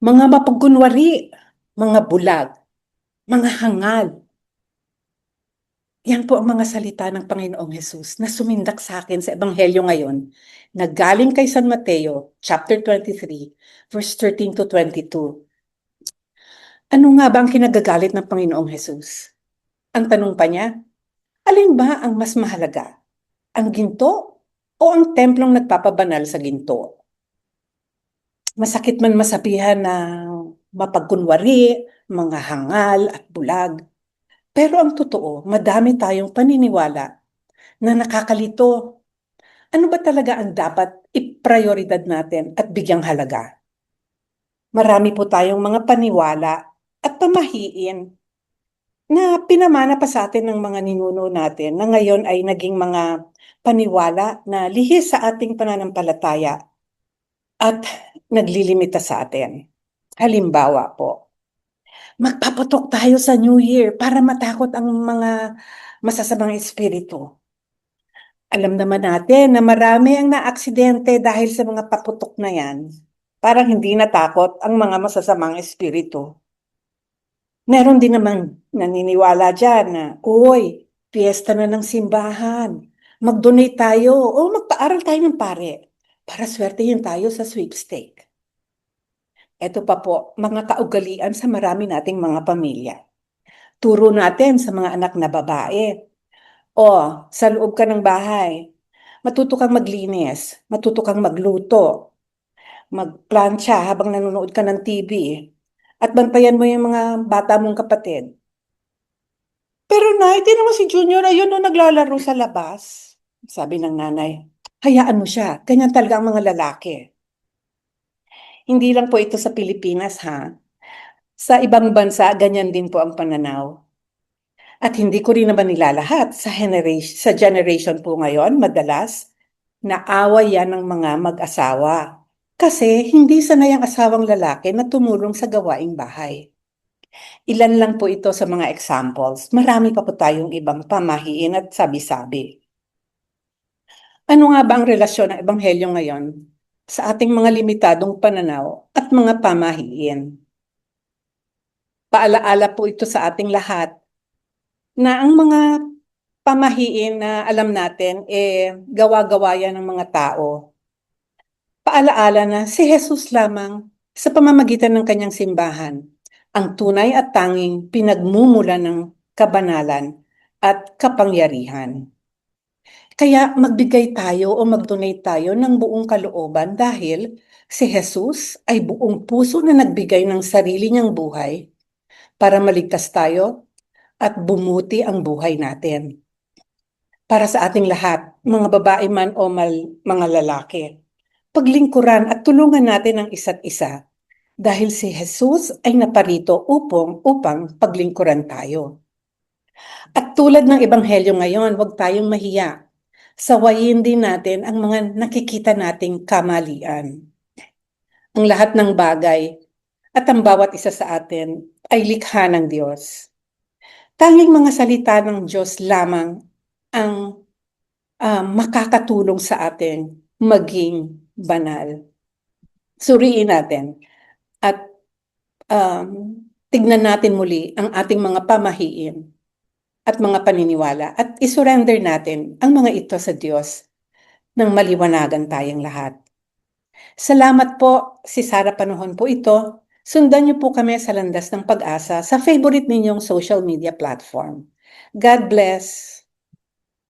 Mga mapagkunwari, mga bulag, mga hangal. Yan po ang mga salita ng Panginoong Hesus na sumindak sa akin sa Ebanghelyo ngayon na galing kay San Mateo, chapter 23, verse 13 to 22. Ano nga ba ang kinagagalit ng Panginoong Hesus? Ang tanong pa niya, alin ba ang mas mahalaga? Ang ginto o ang templong nagpapabanal sa ginto? Masakit man masabihan na mapagkunwari, mga hangal at bulag. Pero ang totoo, madami tayong paniniwala na nakakalito. Ano ba talaga ang dapat iprioridad natin at bigyang halaga? Marami po tayong mga paniwala at pamahiin na pinamana pa sa atin ng mga ninuno natin na ngayon ay naging mga paniwala na lihis sa ating pananampalataya at naglilimita sa atin. Halimbawa po, magpaputok tayo sa New Year para matakot ang mga masasamang espiritu. Alam naman natin na marami ang naaksidente dahil sa mga paputok na yan. Parang hindi natakot ang mga masasamang espiritu. Meron din naman naniniwala dyan na, uy, piyesta na ng simbahan. Mag-donate tayo o magpaaral tayo ng pare para swertehin tayo sa sweepstake. Ito pa po, mga kaugalian sa marami nating mga pamilya. Turo natin sa mga anak na babae. O, sa loob ka ng bahay, matuto kang maglinis, matuto kang magluto, magplantsa habang nanonood ka ng TV, at bantayan mo yung mga bata mong kapatid. Pero nay, di naman si Junior, ayun no, naglalaro sa labas. Sabi ng nanay, hayaan mo siya, ganyan talaga ang mga lalaki. Hindi lang po ito sa Pilipinas ha. Sa ibang bansa, ganyan din po ang pananaw. At hindi ko rin naman nilalahat sa generation po ngayon, madalas, naaway yan ng mga mag-asawa. Kasi hindi sanay ang asawang lalaki na tumulong sa gawaing bahay. Ilan lang po ito sa mga examples. Marami pa po tayong ibang pamahiin at sabi-sabi. Ano nga ba ang relasyon ng Ebanghelyo ngayon sa ating mga limitadong pananaw at mga pamahiin? Paalaala po ito sa ating lahat na ang mga pamahiin na alam natin, gawa-gawa yan ng mga tao. Paalaala na si Jesus lamang sa pamamagitan ng kanyang simbahan, ang tunay at tanging pinagmumula ng kabanalan at kapangyarihan. Kaya magbigay tayo o mag-donate tayo ng buong kalooban dahil si Jesus ay buong puso na nagbigay ng sarili niyang buhay para maligtas tayo at bumuti ang buhay natin. Para sa ating lahat, mga babae man o mga lalaki, paglingkuran at tulungan natin ang isa't isa dahil si Jesus ay naparito upang paglingkuran tayo. At tulad ng Ebanghelyo ngayon, huwag tayong mahiya. Sawayin din natin ang mga nakikita nating kamalian. Ang lahat ng bagay at ang bawat isa sa atin ay likha ng Diyos. Tanging mga salita ng Diyos lamang ang makakatulong sa atin maging banal. Suriin natin at tignan natin muli ang ating mga pamahiin at mga paniniwala at isurrender natin ang mga ito sa Diyos nang maliwanagan tayong lahat. Salamat po, si Sara Panuhon po ito. Sundan niyo po kami sa Landas ng Pag-asa sa favorite ninyong social media platform. God bless!